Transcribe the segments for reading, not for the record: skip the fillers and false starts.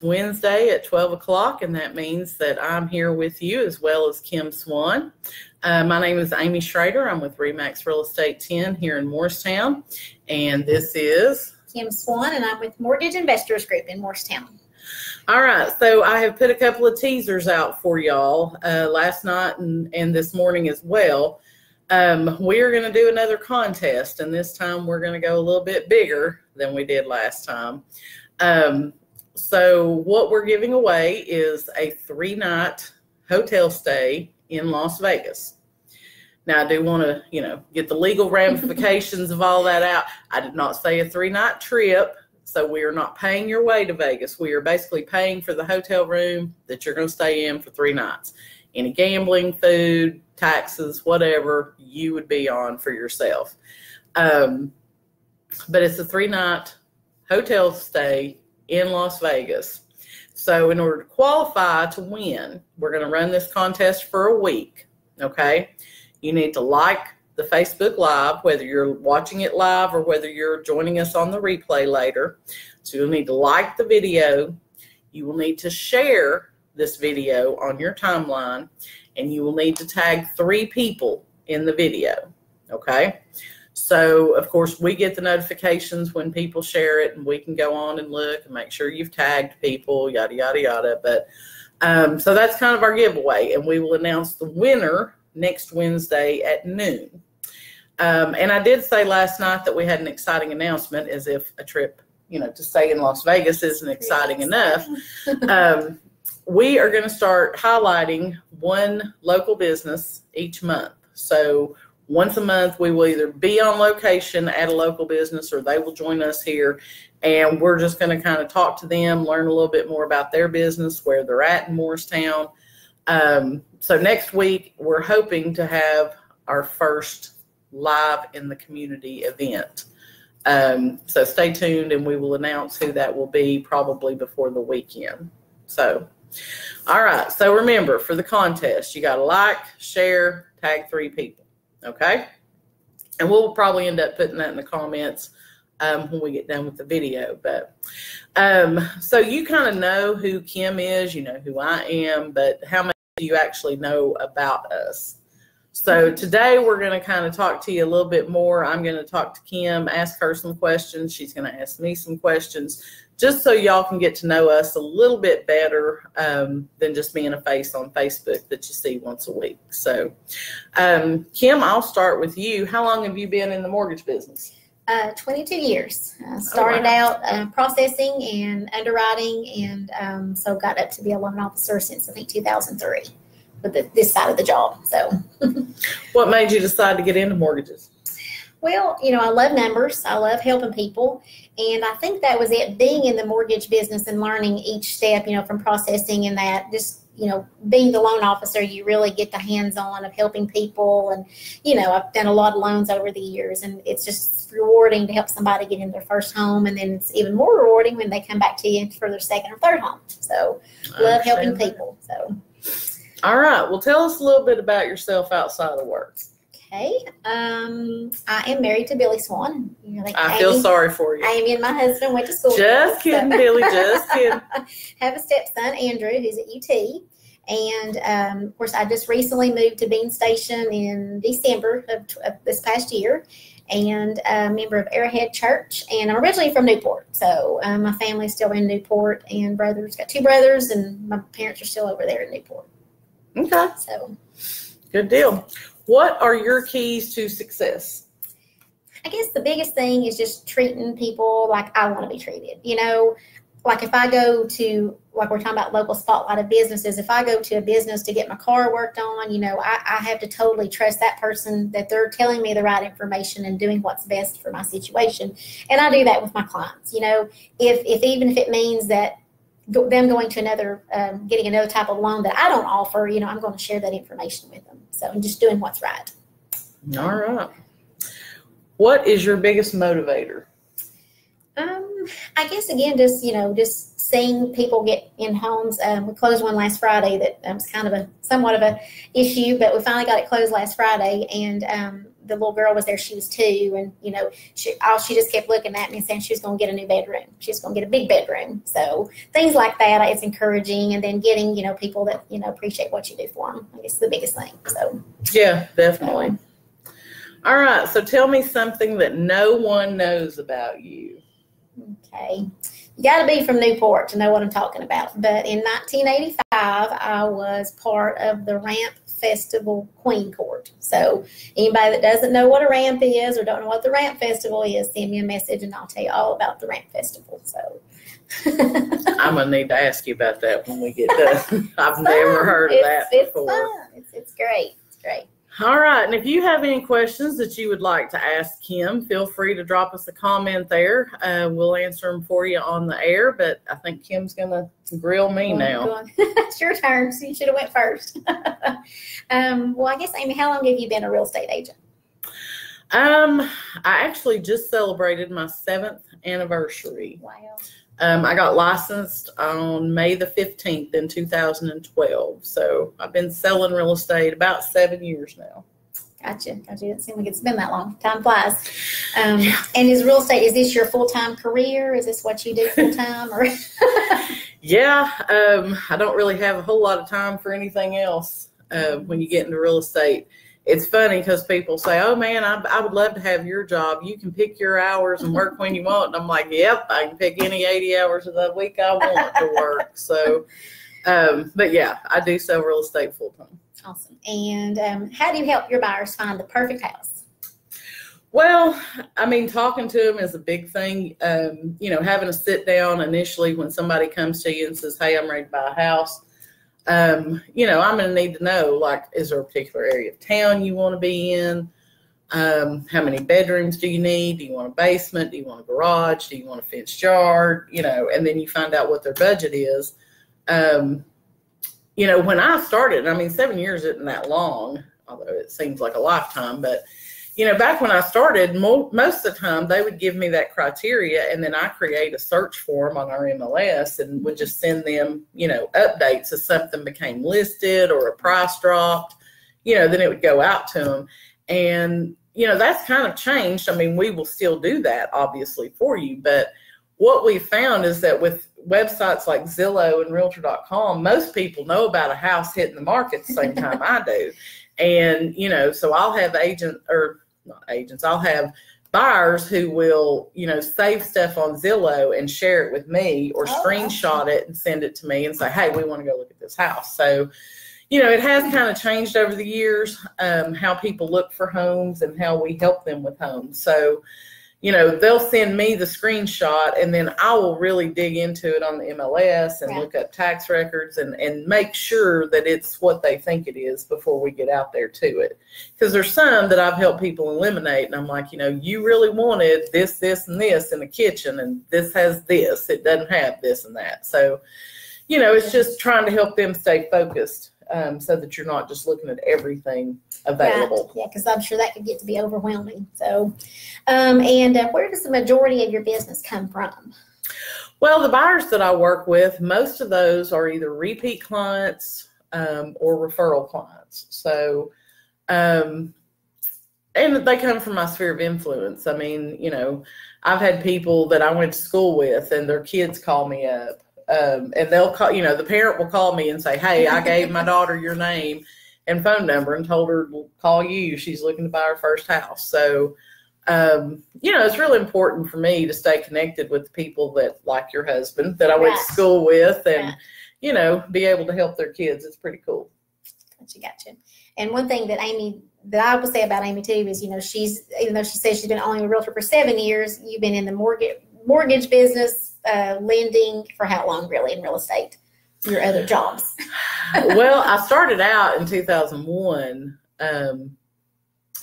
Wednesday at 12 o'clock, and that means that I'm here with you as well as Kim Swan. My name is Amy Schrader. I'm with RE/MAX Real Estate 10 here in Morristown, and this is Kim Swan, and I'm with Mortgage Investors Group in Morristown. All right, so I have put a couple of teasers out for y'all last night and this morning as well. We're going to do another contest, and this time we're going to go a little bit bigger than we did last time. So what we're giving away is a 3-night hotel stay in Las Vegas. Now, I do want to, get the legal ramifications of all that out. I did not say a 3-night trip, so we are not paying your way to Vegas. We are basically paying for the hotel room that you're going to stay in for 3 nights. Any gambling, food, taxes, whatever you would be on for yourself. But it's a 3-night hotel stay in Las Vegas. So in order to qualify to win, we're going to run this contest for a week, okay? You need to like the Facebook Live, whether you're watching it live or whether you're joining us on the replay later. So you'll need to like the video. You will need to share this video on your timeline, and you will need to tag 3 people in the video, okay? So, of course, we get the notifications when people share it, and we can go on and look and make sure you've tagged people, yada, yada, yada. But so that's kind of our giveaway, and we will announce the winner next Wednesday at noon. And I did say last night that we had an exciting announcement, as if a trip, to stay in Las Vegas isn't exciting enough. We are going to start highlighting one local business each month. So once a month, we will either be on location at a local business or they will join us here, and we're just going to kind of talk to them, learn a little bit more about their business, where they're at in Morristown. So next week, we're hoping to have our first live in the community event. So stay tuned, and we will announce who that will be probably before the weekend. So, all right. So remember, for the contest, you got to like, share, tag 3 people. Okay, and we'll probably end up putting that in the comments when we get done with the video. But so you kind of know who Kim is, you know who I am, but how much do you actually know about us? So today we're going to kind of talk to you a little bit more. I'm going to talk to Kim, ask her some questions. She's going to ask me some questions, just so y'all can get to know us a little bit better than just being a face on Facebook that you see once a week. So, Kim, I'll start with you. How long have you been in the mortgage business? 22 years. Started out processing and underwriting, and so got up to be a loan officer since, I think, 2003 with this side of the job. So, what made you decide to get into mortgages? Well, I love numbers. I love helping people. And I think that was it, being in the mortgage business and learning each step, from processing and that, just, being the loan officer, you really get the hands-on of helping people. And, I've done a lot of loans over the years, and it's just rewarding to help somebody get in their first home. And then it's even more rewarding when they come back to you for their second or third home. So love helping people. So. All right. Well, tell us a little bit about yourself outside of work. Okay. I am married to Billy Swan. I feel sorry for you. Amy and my husband went to school. Just kidding, Billy. Just kidding. Have a stepson, Andrew, who's at UT. And, of course, I just recently moved to Bean Station in December of this past year, and a member of Arrowhead Church. And I'm originally from Newport. So my family's still in Newport, and got 2 brothers, and my parents are still over there in Newport. Okay. So good deal. What are your keys to success? I guess the biggest thing is just treating people like I want to be treated. Like if I go to, like we're talking about local spotlight of businesses, if I go to a business to get my car worked on, I have to totally trust that person, that they're telling me the right information and doing what's best for my situation. And I do that with my clients. Even if it means that them going to another, getting another type of loan that I don't offer, I'm going to share that information with them. So I'm just doing what's right. All right. What is your biggest motivator? I guess, again, just seeing people get in homes. We closed one last Friday that was kind of somewhat of a issue, but we finally got it closed last Friday. And the little girl was there, she was 2, and she just kept looking at me and saying she was going to get a new bedroom. She was going to get a big bedroom. So things like that, it's encouraging, and then getting people that appreciate what you do for them. I guess the biggest thing. So yeah, definitely. All right, so tell me something that no one knows about you. Okay. You got to be from Newport to know what I'm talking about. But in 1985, I was part of the Ramp Festival Queen Court. So anybody that doesn't know what a ramp is or don't know what the Ramp Festival is, send me a message and I'll tell you all about the Ramp Festival. So I'm going to need to ask you about that when we get done. I've never heard of that before. It's great. It's great. All right, and if you have any questions that you would like to ask Kim, feel free to drop us a comment there. We'll answer them for you on the air, but I think Kim's going to grill me now. It's your turn, so you should have went first. Well, I guess, Amy, how long have you been a real estate agent? I actually just celebrated my 7th anniversary. Wow. I got licensed on May the 15th in 2012. So I've been selling real estate about 7 years now. Gotcha. It doesn't seem like it's been that long. Time flies. And is real estate, is this your full-time career? Is this what you do full-time? Or Yeah. I don't really have a whole lot of time for anything else when you get into real estate. It's funny because people say, oh, man, I would love to have your job. You can pick your hours and work when you want. And I'm like, yep, I can pick any 80 hours of the week I want to work. So, but, yeah, I do sell real estate full time. Awesome. And how do you help your buyers find the perfect house? Well, I mean, talking to them is a big thing. Having a sit down initially when somebody comes to you and says, hey, I'm ready to buy a house. I'm going to need to know, like, is there a particular area of town you want to be in? How many bedrooms do you need? Do you want a basement? Do you want a garage? Do you want a fenced yard? And then you find out what their budget is. When I started, 7 years isn't that long, although it seems like a lifetime, but back when I started, most of the time they would give me that criteria, and then I create a search form on our MLS and would just send them, updates as something became listed or a price dropped, then it would go out to them. And, that's kind of changed. We will still do that, obviously, for you. But what we found is that with websites like Zillow and Realtor.com, most people know about a house hitting the market at the same time I do. And, so I'll have I'll have buyers who will, save stuff on Zillow and share it with me or screenshot it and send it to me and say, hey, we want to go look at this house. So, it has kind of changed over the years, how people look for homes and how we help them with homes. So, they'll send me the screenshot and then I will really dig into it on the MLS and look up tax records and make sure that it's what they think it is before we get out there to it. Because there's some that I've helped people eliminate and I'm like, you really wanted this, this, and this in the kitchen and this has this. It doesn't have this and that. So, it's just trying to help them stay focused. So that you're not just looking at everything available. Right. Yeah, because I'm sure that could get to be overwhelming. So, and where does the majority of your business come from? Well, the buyers that I work with, most of those are either repeat clients or referral clients. So, and they come from my sphere of influence. I've had people that I went to school with and their kids call me up. And they'll call, the parent will call me and say, hey, I gave my daughter your name and phone number and told her to call you. She's looking to buy her first house. So, it's really important for me to stay connected with people that, like your husband, that I went to school with and, be able to help their kids. It's pretty cool. Gotcha. And one thing that I will say about Amy too is, even though she says she's been only a realtor for 7 years, you've been in the mortgage business, lending for how long really in real estate, your other jobs? Well, I started out in 2001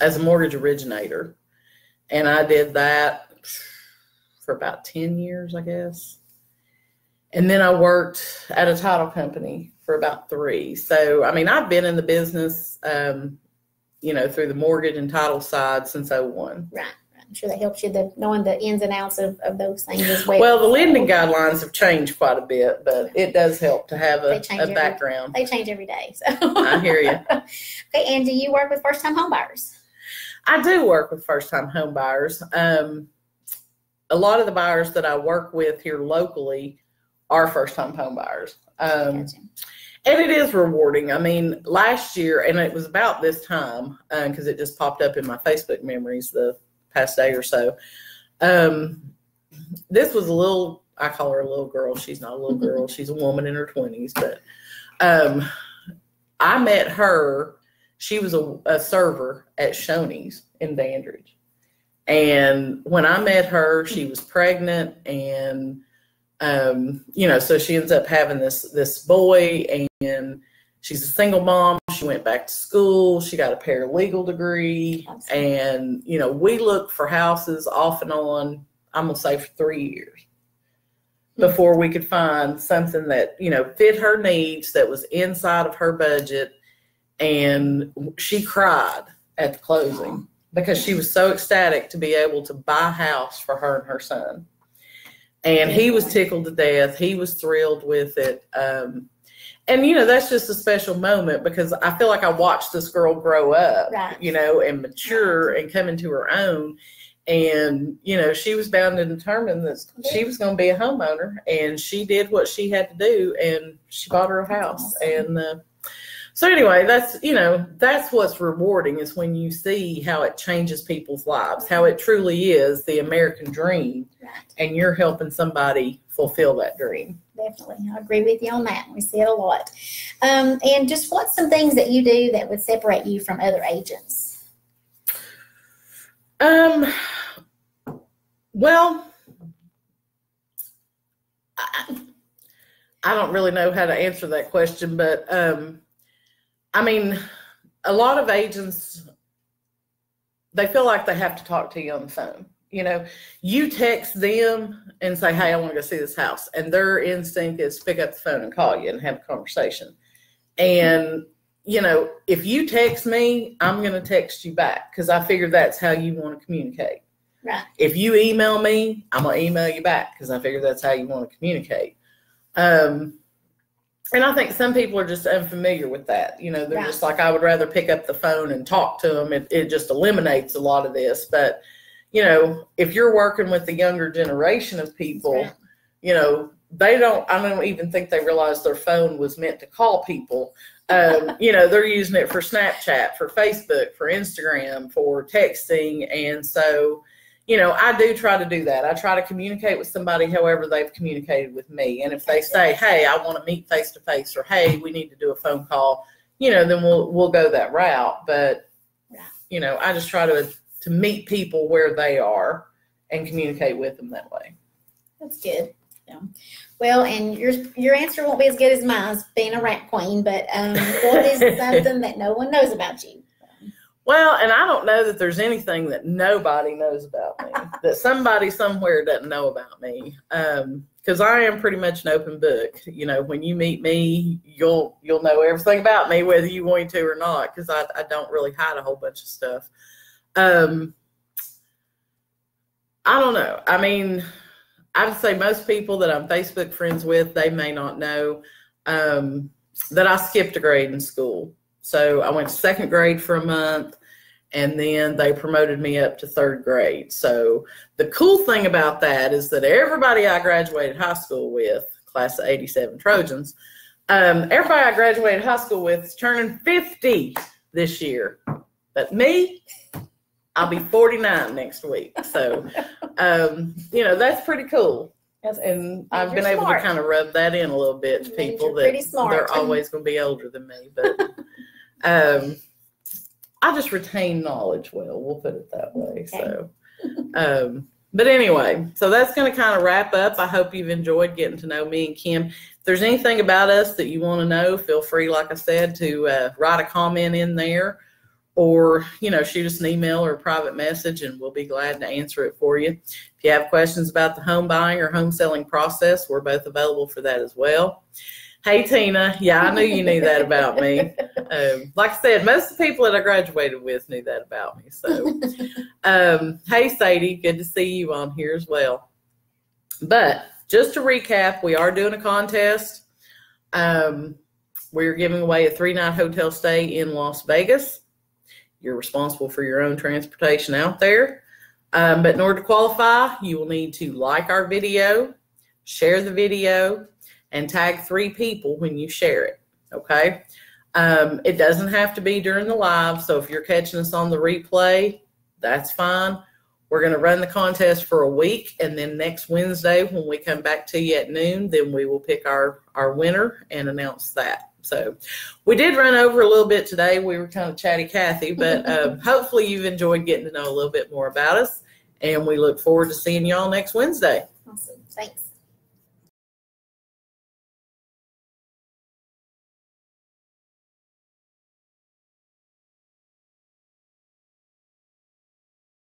as a mortgage originator, and I did that for about 10 years, I guess. And then I worked at a title company for about 3. So, I've been in the business, through the mortgage and title side since 2001. Right. I'm sure that helps you, knowing the ins and outs of those things as well. Well, the lending guidelines have changed quite a bit, but it does help to have a background. They change every day. So I hear you. Okay, and do you work with first-time home buyers? I do work with first-time home buyers. A lot of the buyers that I work with here locally are first-time home buyers. Gotcha. And it is rewarding. I mean, last year, and it was about this time, because it just popped up in my Facebook memories the past day or so. This was a little, I call her a little girl. She's not a little girl. She's a woman in her 20s. But I met her. She was a server at Shoney's in Dandridge. And when I met her, she was pregnant, and so she ends up having this boy, and she's a single mom. She went back to school. She got a paralegal degree. And, we looked for houses off and on, I'm going to say, for 3 years before we could find something that, fit her needs, that was inside of her budget. And she cried at the closing because she was so ecstatic to be able to buy a house for her and her son. And he was tickled to death. He was thrilled with it. And, that's just a special moment because I feel like I watched this girl grow up, right. And mature and come into her own. And, she was bound and determined that she was going to be a homeowner, and she did what she had to do, and she bought her a house. And so anyway, that's what's rewarding, is when you see how it changes people's lives, how it truly is the American dream, right. And you're helping somebody fulfill that dream. Definitely. I agree with you on that. We see it a lot. And just what's some things that you do that would separate you from other agents? Well, I don't really know how to answer that question, but a lot of agents, they feel like they have to talk to you on the phone. You text them and say, hey, I want to go see this house. And their instinct is to pick up the phone and call you and have a conversation. And, if you text me, I'm going to text you back because I figure that's how you want to communicate. Right. If you email me, I'm going to email you back because I figure that's how you want to communicate. And I think some people are just unfamiliar with that. They're right. just like, I would rather pick up the phone and talk to them. It just eliminates a lot of this. But, if you're working with the younger generation of people, right. I don't even think they realized their phone was meant to call people. They're using it for Snapchat, for Facebook, for Instagram, for texting. And so, I do try to do that. I try to communicate with somebody however they've communicated with me. And if they say, hey, I want to meet face to face, or hey, we need to do a phone call, then we'll go that route. But, I just try to meet people where they are and communicate with them that way. That's good. Yeah. Well, and your answer won't be as good as mine, being a rant queen, but what is something that no one knows about you? Well, and I don't know that there's anything that nobody knows about me, that somebody somewhere doesn't know about me, because I am pretty much an open book. When you meet me, you'll know everything about me, whether you want to or not, because I don't really hide a whole bunch of stuff. I don't know. I would say most people that I'm Facebook friends with, they may not know that I skipped a grade in school. So I went to second grade for a month, and then they promoted me up to third grade. So the cool thing about that is that everybody I graduated high school with, class of 87 Trojans, everybody I graduated high school with is turning 50 this year. But me, I'll be 49 next week. So, that's pretty cool. And I've been able to kind of rub that in a little bit to people that they're always going to be older than me. But I just retain knowledge well. We'll put it that way. Okay. So, but anyway, so that's going to kind of wrap up. I hope you've enjoyed getting to know me and Kim. If there's anything about us that you want to know, feel free, like I said, to write a comment in there. Or, shoot us an email or a private message, and we'll be glad to answer it for you. If you have questions about the home buying or home selling process, we're both available for that as well. Hey, Tina. Yeah, I knew you knew that about me. Like I said, most of the people that I graduated with knew that about me. So, hey, Sadie, good to see you on here as well. But just to recap, we are doing a contest. We're giving away a 3-night hotel stay in Las Vegas. You're responsible for your own transportation out there. But in order to qualify, you will need to like our video, share the video, and tag 3 people when you share it, okay? It doesn't have to be during the live, so if you're catching us on the replay, that's fine. We're going to run the contest for a week, and then next Wednesday when we come back to you at noon, then we will pick our winner and announce that. So we did run over a little bit today. We were kind of chatty Cathy, but hopefully you've enjoyed getting to know a little bit more about us, and we look forward to seeing y'all next Wednesday. Awesome. Thanks.